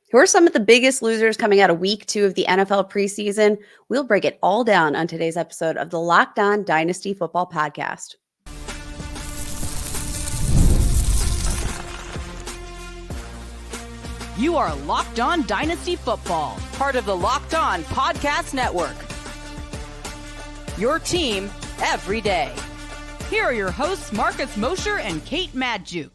Who are some of the biggest losers coming out of week 2 of the NFL preseason? We'll break it all down on today's episode of the Locked On Dynasty Football Podcast. You are Locked On Dynasty Football, part of the Locked On Podcast Network. Your team every day. Here are your hosts, Marcus Mosher and Kate Magdziuk.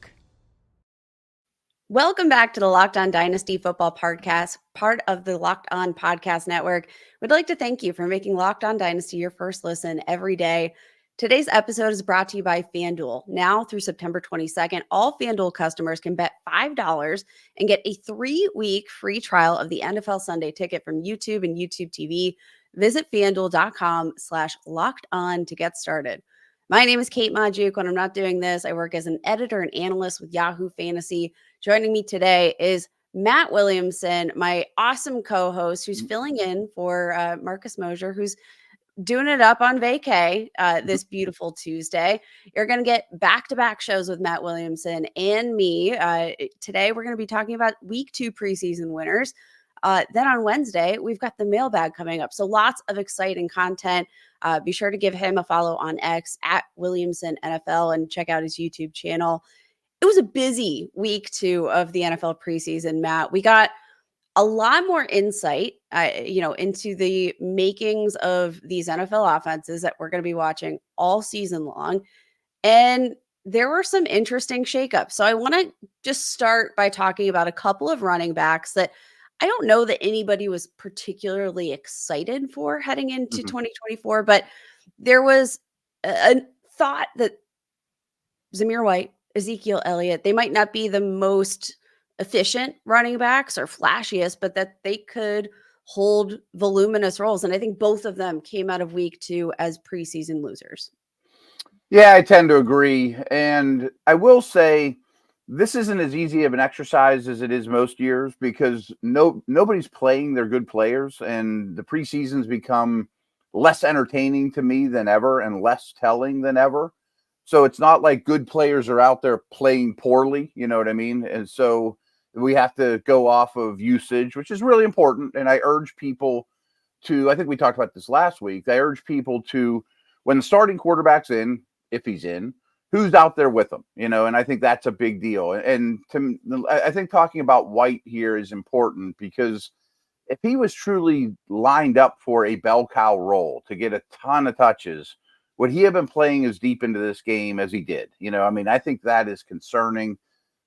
Welcome back to the Locked On Dynasty Football Podcast, part of the Locked On Podcast Network. We'd like to thank you for making Locked On Dynasty your first listen every day. Today's episode is brought to you by FanDuel. Now through September 22nd, all FanDuel customers can bet $5 and get a 3-week free trial of the NFL Sunday Ticket from YouTube and YouTube TV. Visit FanDuel.com/lockedon to get started. My name is Kate Magdziuk. When I'm not doing this, I work as an editor and analyst with Yahoo Fantasy. Joining me today is Matt Williamson, my awesome co-host, who's filling in for Marcus Mosher, who's doing it up on vacay this beautiful Tuesday. You're going to get back-to-back shows with Matt Williamson and me. Today, we're going to be talking about week 2 preseason winners. Then on Wednesday, we've got the mailbag coming up. So lots of exciting content. Be sure to give him a follow on X at Williamson NFL and check out his YouTube channel. It was a busy week 2 of the NFL preseason, Matt. We got a lot more insight, into the makings of these NFL offenses that we're going to be watching all season long. And there were some interesting shakeups. So I want to just start by talking about a couple of running backs that I don't know that anybody was particularly excited for heading into 2024, but there was a thought that Zamir White, Ezekiel Elliott, they might not be the most efficient running backs or flashiest, but that they could hold voluminous roles. And I think both of them came out of week 2 as preseason losers. Yeah, I tend to agree. And I will say this isn't as easy of an exercise as it is most years because nobody's playing their good players, and the preseasons become less entertaining to me than ever and less telling than ever. So it's not like good players are out there playing poorly, you know what I mean? And so we have to go off of usage, which is really important. And I urge people to, I think we talked about this last week, I urge people to, when the starting quarterback's in, if he's in, who's out there with him, and I think that's a big deal. And I think talking about White here is important because if he was truly lined up for a bell cow role to get a ton of touches, would he have been playing as deep into this game as he did? I think that is concerning.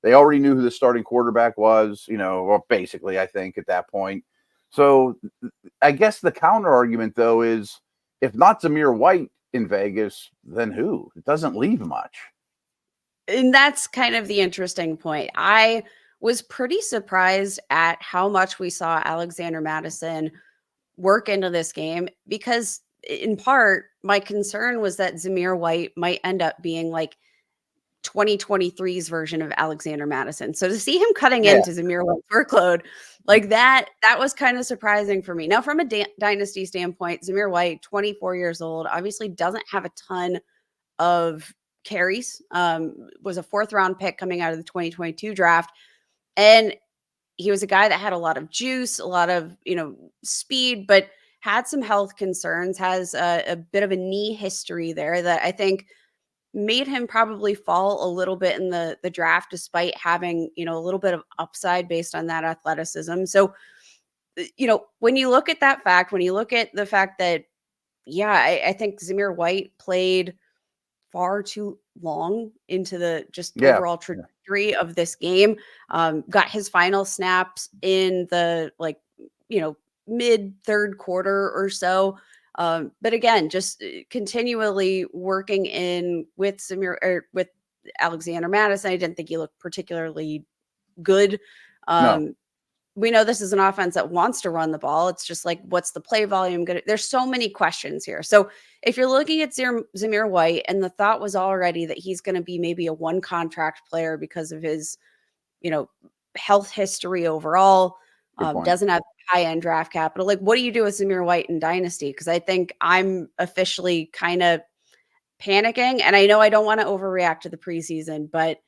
They already knew who the starting quarterback was, well, basically, I think at that point. So I guess the counter argument, though, is if not Zamir White in Vegas, then who? It doesn't leave much. And that's kind of the interesting point. I was pretty surprised at how much we saw Alexander Mattison work into this game because in part, my concern was that Zamir White might end up being like 2023's version of Alexander Mattison. So to see him cutting into Zamir White's workload like that was kind of surprising for me. Now, from a dynasty standpoint, Zamir White, 24 years old, obviously doesn't have a ton of carries, was a 4th round pick coming out of the 2022 draft. And he was a guy that had a lot of juice, a lot of, speed, but had some health concerns, has a bit of a knee history there that I think made him probably fall a little bit in the draft, despite having, a little bit of upside based on that athleticism. So, when you look at that fact, when you look at the fact that, I think Zamir White played far too long into the overall trajectory of this game, got his final snaps in the mid 3rd quarter or so. But again, just continually working in with with Alexander Mattison. I didn't think he looked particularly good. No. We know this is an offense that wants to run the ball. It's just like, what's the play volume good? There's so many questions here. So if you're looking at Zamir White, and the thought was already that he's going to be maybe a 1 contract player because of his, health history overall, doesn't have high-end draft capital. Like, what do you do with Zamir White in Dynasty? Because I think I'm officially kind of panicking. And I know I don't want to overreact to the preseason, but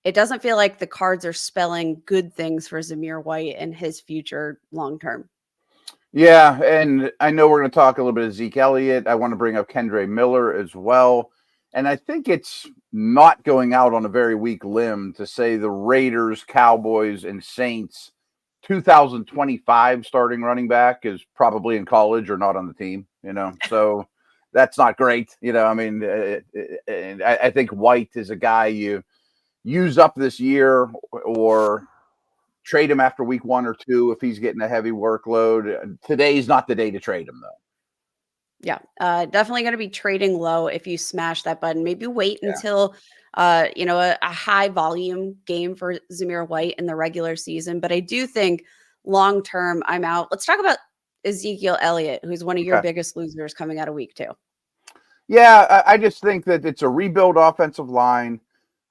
it doesn't feel like the cards are spelling good things for Zamir White and his future long term. Yeah, and I know we're going to talk a little bit of Zeke Elliott. I want to bring up Kendre Miller as well. And I think it's not going out on a very weak limb to say the Raiders, Cowboys, and Saints 2025 starting running back is probably in college or not on the team, So that's not great. I mean, and I think White is a guy you use up this year or trade him after week 1 or 2 if he's getting a heavy workload. Today's not the day to trade him, though. Yeah, definitely going to be trading low if you smash that button. Maybe wait until, a high volume game for Zamir White in the regular season. But I do think long term, I'm out. Let's talk about Ezekiel Elliott, who's one of your biggest losers coming out of week 2. Yeah, I just think that it's a rebuild offensive line.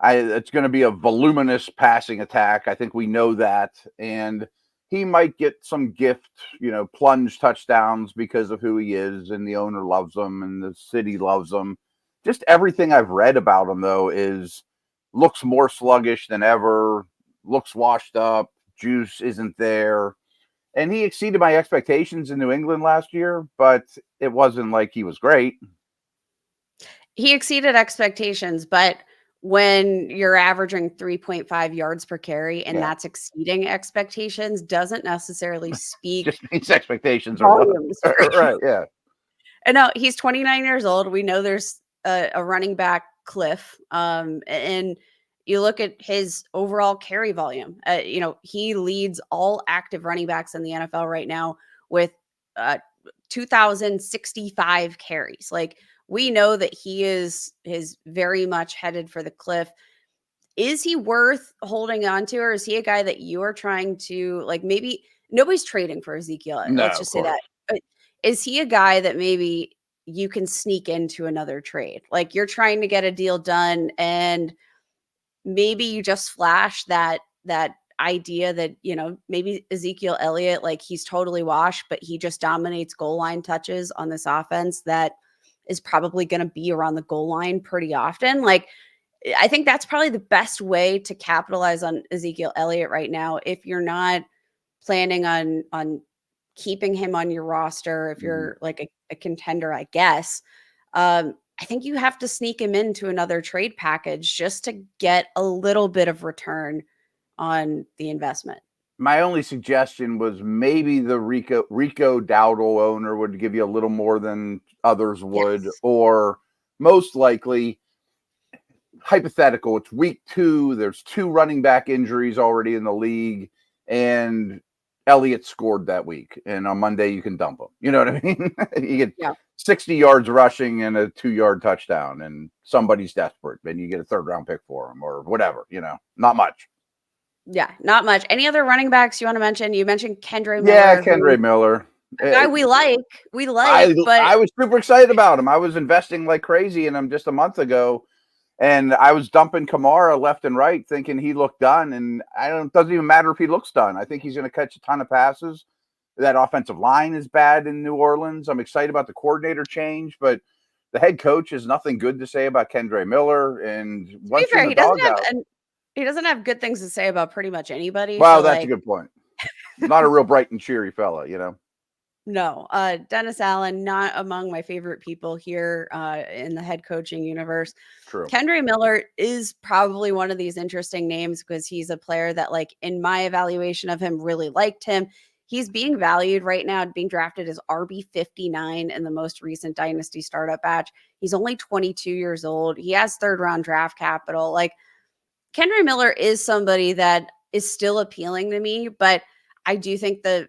It's going to be a voluminous passing attack. I think we know that. And he might get some gift, plunge touchdowns because of who he is, and the owner loves him and the city loves him. Just everything I've read about him, though, looks more sluggish than ever, looks washed up, juice isn't there. And he exceeded my expectations in New England last year, but it wasn't like he was great. He exceeded expectations, but when you're averaging 3.5 yards per carry and that's exceeding expectations, doesn't necessarily speak. Just means expectations are low. Right, yeah. And no, he's 29 years old. We know there's a running back cliff. And you look at his overall carry volume. He leads all active running backs in the NFL right now with 2,065 carries. Like, we know that he is very much headed for the cliff. Is he worth holding on to, or is he a guy that you are trying to, like, maybe nobody's trading for Ezekiel? No, let's just say that. But is he a guy that maybe you can sneak into another trade? Like, you're trying to get a deal done and maybe you just flash that idea that, maybe Ezekiel Elliott, like, he's totally washed, but he just dominates goal line touches on this offense that is probably going to be around the goal line pretty often. Like, I think that's probably the best way to capitalize on Ezekiel Elliott right now. If you're not planning on keeping him on your roster, if you're like a contender, I guess, I think you have to sneak him into another trade package just to get a little bit of return on the investment. My only suggestion was maybe the Rico Dowdle owner would give you a little more than others would, or most likely, hypothetical, it's week 2, there's 2 running back injuries already in the league, and Elliott scored that week, and on Monday you can dump him. You know what I mean? You get 60 yards rushing and a 2-yard touchdown, and somebody's desperate, and you get a 3rd-round pick for him or whatever, not much. Yeah, not much. Any other running backs you want to mention? You mentioned Kendre Miller. Yeah, Kendre Miller. A guy we like, but I was super excited about him. I was investing like crazy in him just a month ago, and I was dumping Kamara left and right, thinking he looked done. And it doesn't even matter if he looks done. I think he's going to catch a ton of passes. That offensive line is bad in New Orleans. I'm excited about the coordinator change, but the head coach has nothing good to say about Kendre Miller. And once you're in the doghouse, he doesn't have good things to say about pretty much anybody. Well, so that's a good point. Not a real bright and cheery fella, No, Dennis Allen, not among my favorite people here in the head coaching universe. True. Kendre Miller is probably one of these interesting names because he's a player that, like, in my evaluation of him, really liked him. He's being valued right now, being drafted as RB 59 in the most recent Dynasty startup batch. He's only 22 years old. He has 3rd-round draft capital. Like, Kendre Miller is somebody that is still appealing to me, but I do think the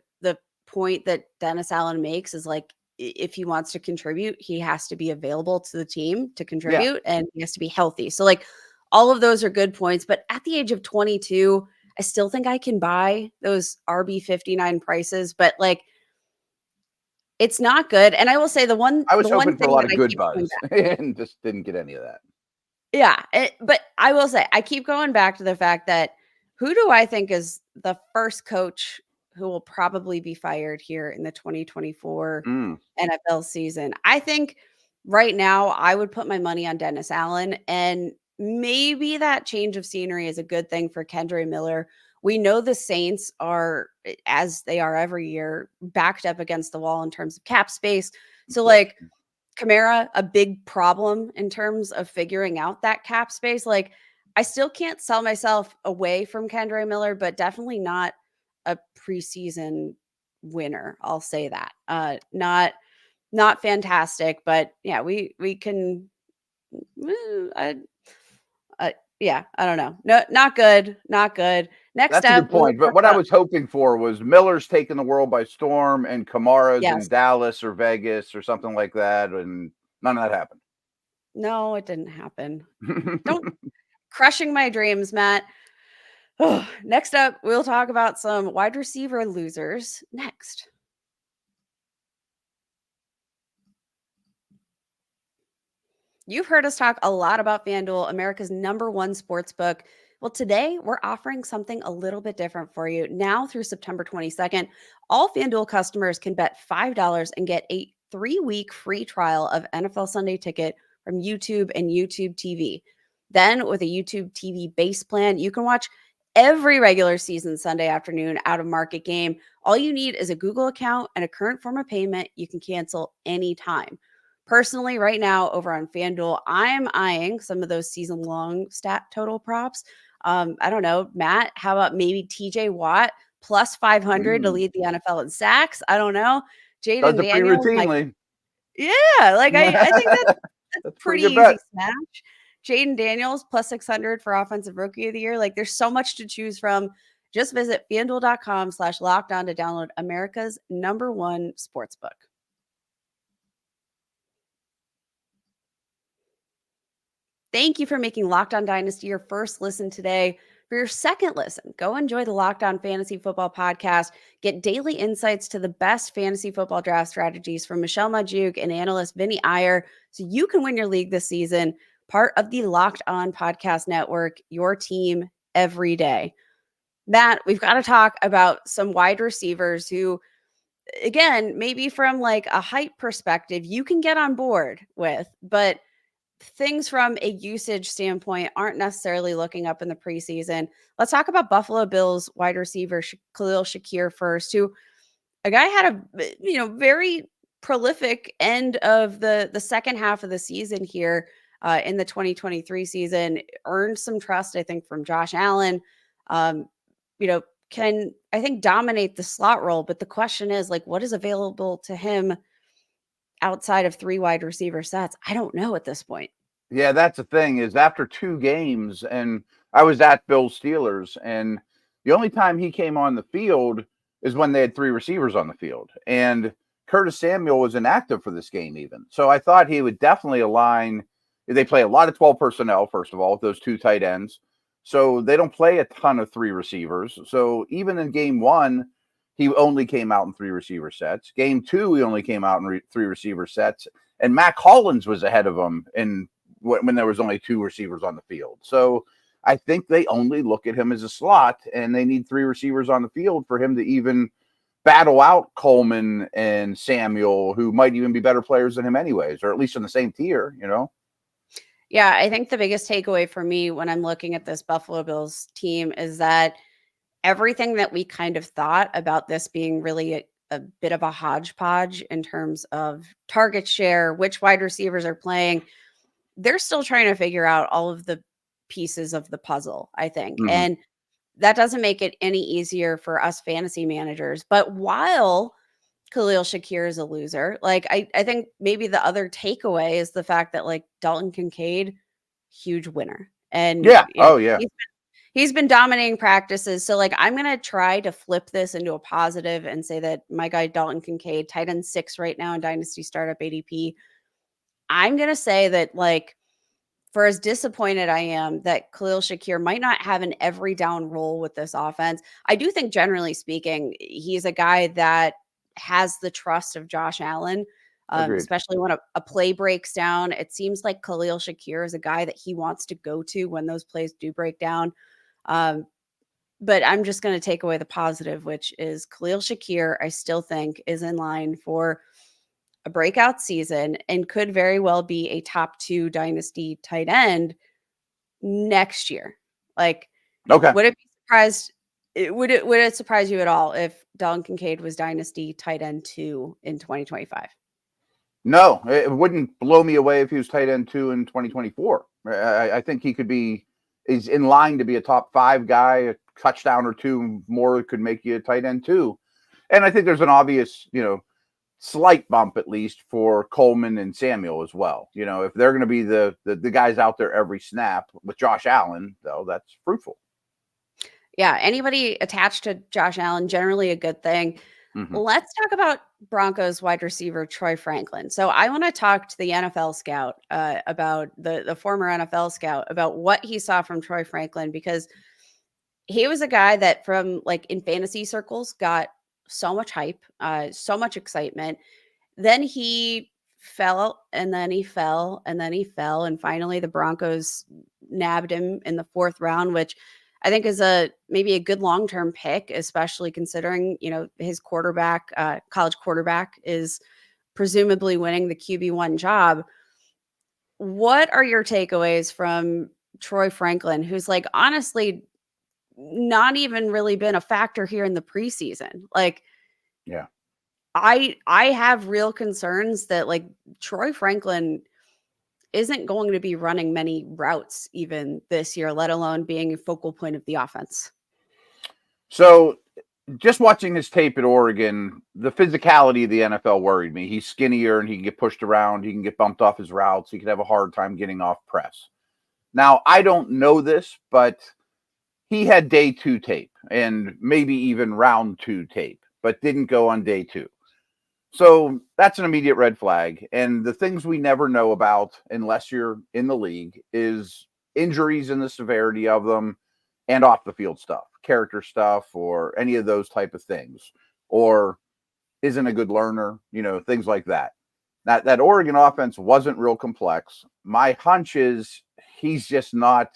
point that Dennis Allen makes is, like, if he wants to contribute, he has to be available to the team to contribute, and he has to be healthy. So, like, all of those are good points, but at the age of 22, I still think I can buy those RB 59 prices, but, like, it's not good. And I will say I was hoping for a lot of good buzz and just didn't get any of that. Yeah, but I will say, I keep going back to the fact that who do I think is the first coach who will probably be fired here in the 2024 NFL season? I think right now I would put my money on Dennis Allen. And maybe that change of scenery is a good thing for Kendre Miller. We know the Saints are, as they are every year, backed up against the wall in terms of cap space. So, like, Kamara, a big problem in terms of figuring out that cap space. Like, I still can't sell myself away from Kendre Miller, but definitely not a preseason winner. I'll say that. Not fantastic, but yeah, we can. I, yeah, I don't know. No, not good. Not good. Next That's a good up, we'll point. But talk what I about, was hoping for was Miller's taking the world by storm and Kamara's in yes. Dallas or Vegas or something like that. And none of that happened. No, it didn't happen. Don't crushing my dreams, Matt. Oh, next up, we'll talk about some wide receiver losers next. You've heard us talk a lot about FanDuel, America's #1 sports book. Well, today we're offering something a little bit different for you. Now through September 22nd, all FanDuel customers can bet $5 and get a 3-week free trial of NFL Sunday Ticket from YouTube and YouTube TV. Then, with a YouTube TV base plan, you can watch every regular season Sunday afternoon out of market game. All you need is a Google account and a current form of payment you can cancel anytime. Personally, right now over on FanDuel, I'm eyeing some of those season-long stat total props. I don't know, Matt, how about maybe TJ Watt plus 500 to lead the NFL in sacks? I don't know. Does Jaden it pretty Daniels, like, routinely. yeah, like I think that's That's a pretty pretty good easy bet. smash. Jaden Daniels plus 600 for offensive rookie of the year. Like, there's so much to choose from. Just visit fanduel.com/lockdown to download America's #1 sportsbook. Thank you for making Locked On Dynasty your first listen today. For your second listen, go enjoy the Locked On Fantasy Football podcast. Get daily insights to the best fantasy football draft strategies from Michelle Magdziuk and analyst Vinny Iyer so you can win your league this season. Part of the Locked On Podcast Network, your team every day. Matt, we've got to talk about some wide receivers who, again, maybe from like a hype perspective, you can get on board with, but things from a usage standpoint aren't necessarily looking up in the preseason. Let's talk about Buffalo Bills wide receiver Khalil Shakir first, who a guy had a very prolific end of the second half of the season here in the 2023 season. Earned some trust, I think, from Josh Allen. Um, can I think dominate the slot role, but the question is like, what is available to him outside of 3 wide receiver sets? I don't know at this point. Yeah, that's the thing is after 2 games, and I was at Bills Steelers, and the only time he came on the field is when they had 3 receivers on the field. And Curtis Samuel was inactive for this game even. So I thought he would definitely align. They play a lot of 12 personnel, first of all, with those 2 tight ends. So they don't play a ton of 3 receivers. So even in game 1, he only came out in 3 receiver sets. Game 2, he only came out in 3 receiver sets. And Mac Hollins was ahead of him in when there was only 2 receivers on the field. So I think they only look at him as a slot, and they need 3 receivers on the field for him to even battle out Coleman and Samuel, who might even be better players than him anyways, or at least in the same tier, Yeah, I think the biggest takeaway for me when I'm looking at this Buffalo Bills team is that everything that we kind of thought about this being really a bit of a hodgepodge in terms of target share, which wide receivers are playing, they're still trying to figure out all of the pieces of the puzzle, I think. Mm-hmm. And that doesn't make it any easier for us fantasy managers. But while Khalil Shakir is a loser, like I think maybe the other takeaway is the fact that like Dalton Kincaid, huge winner. And Yeah. Oh, yeah. he's been dominating practices. So like I'm gonna try to flip this into a positive and say that my guy Dalton Kincaid, tight end 6 right now in Dynasty Startup ADP. I'm gonna say that like for as disappointed I am that Khalil Shakir might not have an every down role with this offense, I do think generally speaking, he's a guy that has the trust of Josh Allen, Agreed. especially when a play breaks down. It seems like Khalil Shakir is a guy that he wants to go to when those plays do break down. Um, but I'm just going to take away the positive, which is Khalil Shakir, I still think is in line for a breakout season and could very well be a top 2 dynasty tight end next year. Like, Okay. would it be surprised? Would it surprise you at all if Dalton Kincaid was Dynasty tight end 2 in 2025? No, it wouldn't blow me away if he was tight end 2 in 2024. I think he could be. He's in line to be a top 5 guy. A touchdown or 2 more could make you a tight end 2. And I think there's an obvious, slight bump at least for Coleman and Samuel as well. If they're going to be the guys out there every snap with Josh Allen, though, that's fruitful. Yeah, anybody attached to Josh Allen, generally a good thing. Mm-hmm. Let's talk about Broncos wide receiver Troy Franklin. So I want to talk to the NFL scout about the former NFL scout about what he saw from Troy Franklin, because he was a guy that from like in fantasy circles got so much hype, so much excitement. Then he fell and then he fell and then he fell. And finally the Broncos nabbed him in the 4th round, which I think is maybe a good long-term pick, especially considering, his quarterback, college quarterback is presumably winning the QB1 job. What are your takeaways from Troy Franklin, who's like, honestly, not even really been a factor here in the preseason? Like, yeah, I have real concerns that like Troy Franklin isn't going to be running many routes even this year, let alone being a focal point of the offense. So just watching his tape at Oregon, the physicality of the NFL worried me. He's skinnier and he can get pushed around. He can get bumped off his routes. He could have a hard time getting off press. Now, I don't know this, but he had day 2 tape and maybe even round 2 tape, but didn't go on day 2. So that's an immediate red flag. And the things we never know about unless you're in the league is injuries and the severity of them and off the field stuff, character stuff, or any of those type of things, or isn't a good learner, things like that. That Oregon offense wasn't real complex. My hunch is he's just not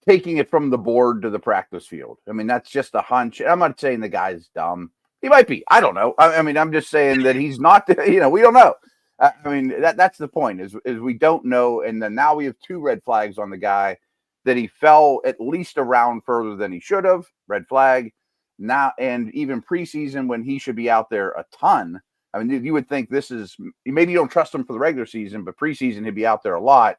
taking it from the board to the practice field. I mean, that's just a hunch. I'm not saying the guy's dumb. He might be. I don't know. I mean, I'm just saying that he's not, we don't know. I mean, that's the point is we don't know. And then now we have 2 red flags on the guy, that he fell at least a round further than he should have. Red flag. Now, and even preseason when he should be out there a ton. I mean, you would think this is, maybe you don't trust him for the regular season, but preseason he'd be out there a lot.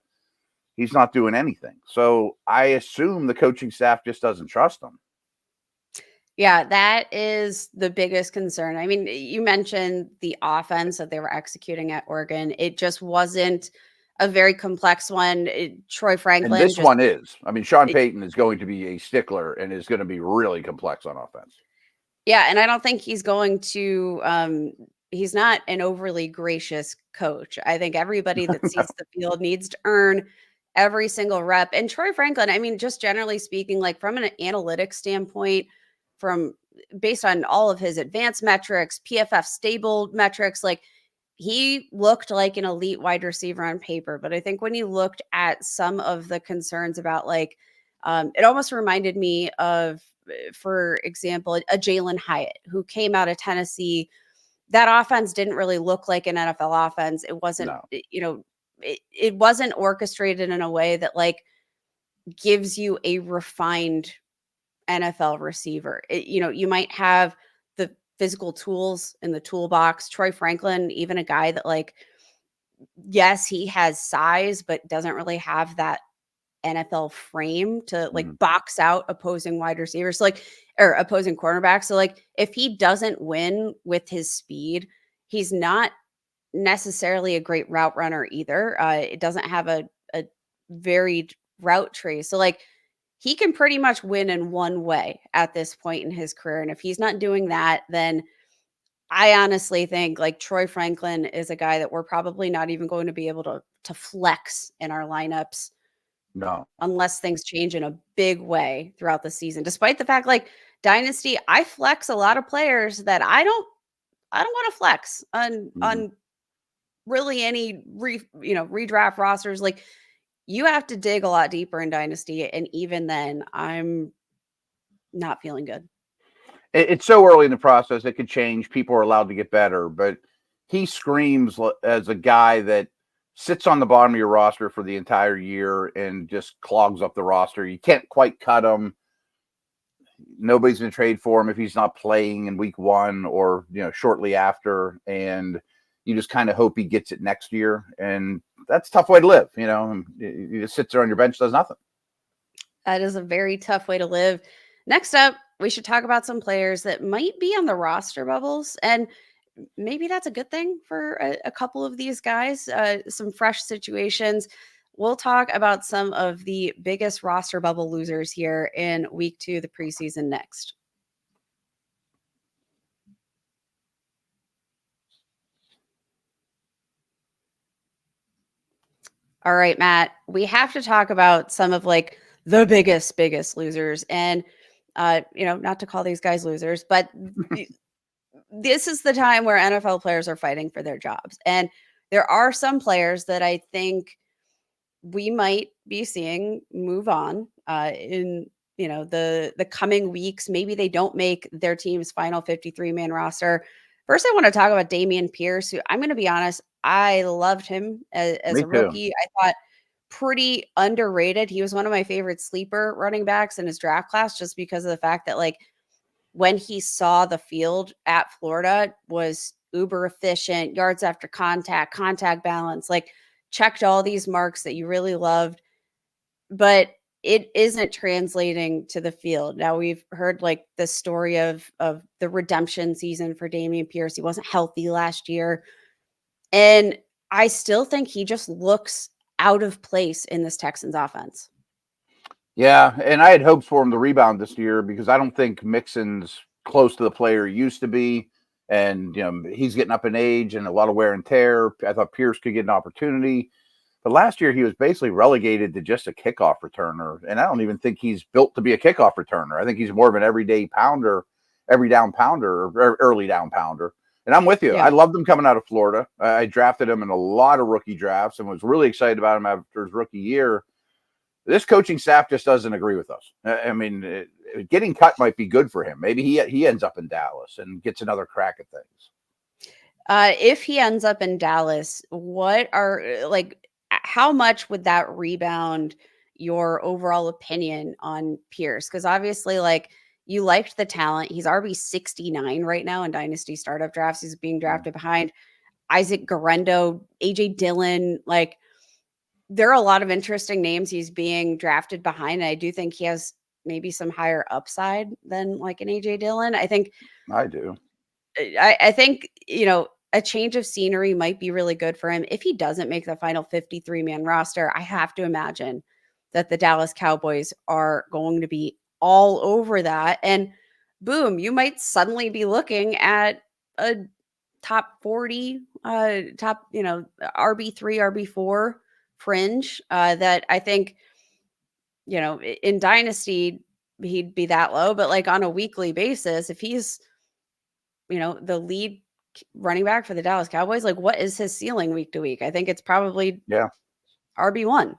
He's not doing anything. So I assume the coaching staff just doesn't trust him. Yeah, that is the biggest concern. I mean, you mentioned the offense that they were executing at Oregon. It just wasn't a very complex one. Troy Franklin. And this one is. I mean, Sean Payton is going to be a stickler and is going to be really complex on offense. Yeah, and I don't think he's going to he's not an overly gracious coach. I think everybody that sees the field needs to earn every single rep. And Troy Franklin, I mean, just generally speaking, like from an analytics standpoint, from based on all of his advanced metrics, PFF stable metrics, like he looked like an elite wide receiver on paper. But I think when you looked at some of the concerns about like, it almost reminded me of, for example, a Jalen Hyatt who came out of Tennessee. That offense didn't really look like an NFL offense. It wasn't, it wasn't orchestrated in a way that like gives you a refined NFL receiver. You might have the physical tools in the toolbox. Troy Franklin, even a guy that like, yes, he has size, but doesn't really have that NFL frame to like box out opposing wide receivers, or opposing cornerbacks. So like if he doesn't win with his speed, he's not necessarily a great route runner either. It doesn't have a varied route tree. So like he can pretty much win in one way at this point in his career. And if he's not doing that, then I honestly think like Troy Franklin is a guy that we're probably not even going to be able to flex in our lineups. No. Unless things change in a big way throughout the season. Despite the fact like Dynasty, I flex a lot of players that I don't want to flex on really any redraft rosters. Like you have to dig a lot deeper in Dynasty. And even then, I'm not feeling good. It's so early in the process. It could change. People are allowed to get better, but he screams as a guy that sits on the bottom of your roster for the entire year and just clogs up the roster. You can't quite cut him. Nobody's going to trade for him if he's not playing in week 1 or, shortly after. And you just kind of hope he gets it next year. And that's a tough way to live. You just sit there on your bench, does nothing. That is a very tough way to live. Next up, we should talk about some players that might be on the roster bubbles. And maybe that's a good thing for a couple of these guys, some fresh situations. We'll talk about some of the biggest roster bubble losers here in week 2, the preseason next. All right, Matt, we have to talk about some of the biggest losers. And, not to call these guys losers, but this is the time where NFL players are fighting for their jobs. And there are some players that I think we might be seeing move on in the coming weeks. Maybe they don't make their team's final 53-man roster. First, I want to talk about Dameon Pierce, who, I'm going to be honest, I loved him as a rookie. I thought pretty underrated. He was one of my favorite sleeper running backs in his draft class, just because of the fact that when he saw the field at Florida, was uber efficient, yards after contact balance, checked all these marks that you really loved, but it isn't translating to the field. Now, we've heard the story of the redemption season for Dameon Pierce. He wasn't healthy last year. And I still think he just looks out of place in this Texans offense. Yeah, and I had hopes for him to rebound this year because I don't think Mixon's close to the player he used to be. And, he's getting up in age and a lot of wear and tear. I thought Pierce could get an opportunity. But last year, he was basically relegated to just a kickoff returner. And I don't even think he's built to be a kickoff returner. I think he's more of an everyday pounder, every down pounder, or early down pounder. And I'm with you. Yeah. I loved him coming out of Florida. I drafted him in a lot of rookie drafts and was really excited about him after his rookie year. This coaching staff just doesn't agree with us. I mean, getting cut might be good for him. Maybe he ends up in Dallas and gets another crack at things. If he ends up in Dallas, how much would that rebound your overall opinion on Pierce? Because obviously, you liked the talent. He's RB 69 right now in Dynasty startup drafts. He's being drafted behind Isaac Guerrero, AJ Dillon. There are a lot of interesting names he's being drafted behind. And I do think he has maybe some higher upside than an AJ Dillon. I think I do. I think, a change of scenery might be really good for him. If he doesn't make the final 53-man roster, I have to imagine that the Dallas Cowboys are going to be all over that. And boom, you might suddenly be looking at a top 40, top, RB3, RB4 fringe that I think, in Dynasty, he'd be that low. But on a weekly basis, if he's, the lead running back for the Dallas Cowboys, what is his ceiling week to week? I think it's probably RB1.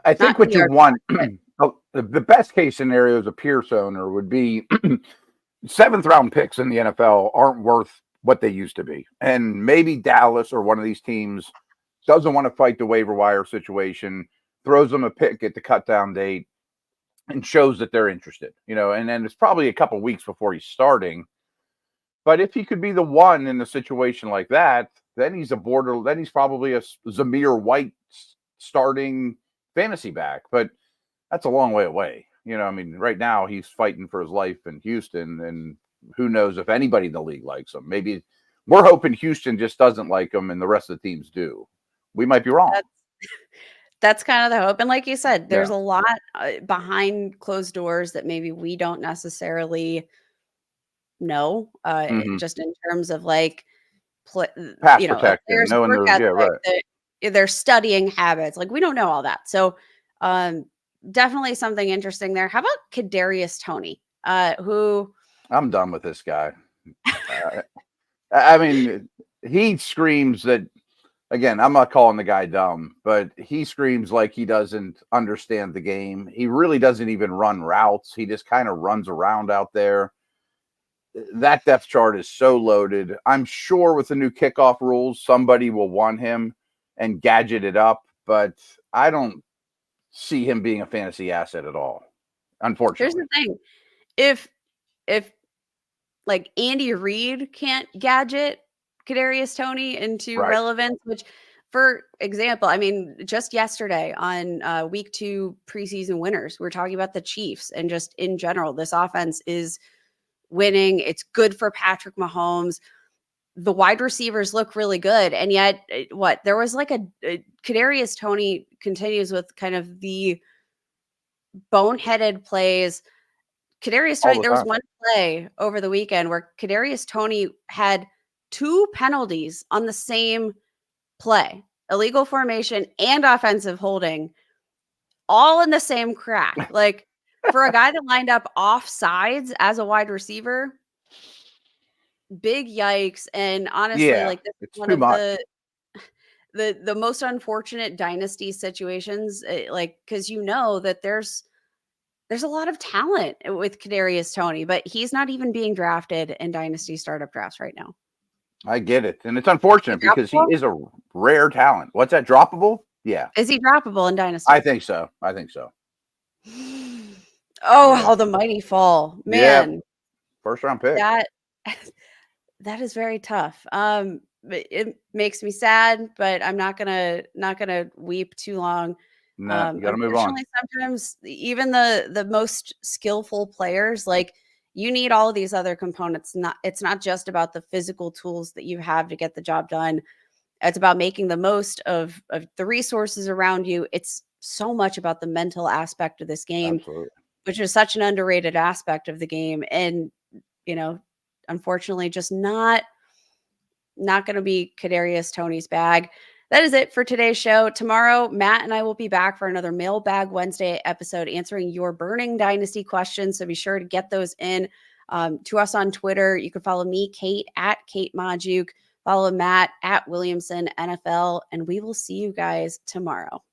I think what you want, the best case scenario as a Pierce owner would be 7th round picks in the NFL aren't worth what they used to be. And maybe Dallas or one of these teams doesn't want to fight the waiver wire situation, throws them a pick at the cut down date and shows that they're interested, and then it's probably a couple weeks before he's starting. But if he could be the one in a situation like that, then he's probably a Zamir White starting fantasy back. But that's a long way away. Right now he's fighting for his life in Houston, and who knows if anybody in the league likes him. Maybe we're hoping Houston just doesn't like him and the rest of the teams do. We might be wrong. That's kind of the hope. And like you said, there's a lot behind closed doors that maybe we don't necessarily know, just in terms of pass protection, knowing their studying habits. We don't know all that. So definitely something interesting there. How about Kadarius Tony, who I'm done with this guy. I mean, he screams that, again, I'm not calling the guy dumb, but he screams like he doesn't understand the game. He really doesn't even run routes. He just kind of runs around out there. That depth chart is so loaded. I'm sure with the new kickoff rules, somebody will want him. and gadget it up, but I don't see him being a fantasy asset at all, unfortunately. Here's the thing. If like Andy Reid can't gadget Kadarius Tony into Right. relevance, which, for example, I mean, just yesterday on week 2 preseason winners, we're talking about the Chiefs, and just in general, this offense is winning. It's good for Patrick Mahomes. The wide receivers look really good. And yet, there was like a Kadarius Tony continues with kind of the boneheaded plays. Kadarius Tony, there was one play over the weekend where Kadarius Tony had 2 penalties on the same play, illegal formation and offensive holding, all in the same crack. Like, for a guy that lined up off sides as a wide receiver, big yikes. And honestly, Yeah, like, this is it's one too of much. the most unfortunate dynasty situations, like, because you know that there's a lot of talent with Kadarius Tony, but he's not even being drafted in dynasty startup drafts right now. I get it. And it's unfortunate because he is a rare talent. What's that, droppable? Yeah. Is he droppable in dynasty? I think so. Oh, Yeah. how the mighty fall. Yeah. Man. First round pick. That is very tough. It makes me sad, but I'm not gonna weep too long. No, you gotta move on. Unfortunately, sometimes even the most skillful players, like, you need all of these other components. It's not just about the physical tools that you have to get the job done. It's about making the most of the resources around you. It's so much about the mental aspect of this game, Absolutely. which is such an underrated aspect of the game. And, unfortunately, just not going to be Kadarius Tony's bag. That is it for today's show. Tomorrow, Matt and I will be back for another Mailbag Wednesday episode answering your burning dynasty questions. So be sure to get those in to us on Twitter. You can follow me, Kate, at Kate Magdziuk. Follow Matt at Williamson NFL. And we will see you guys tomorrow.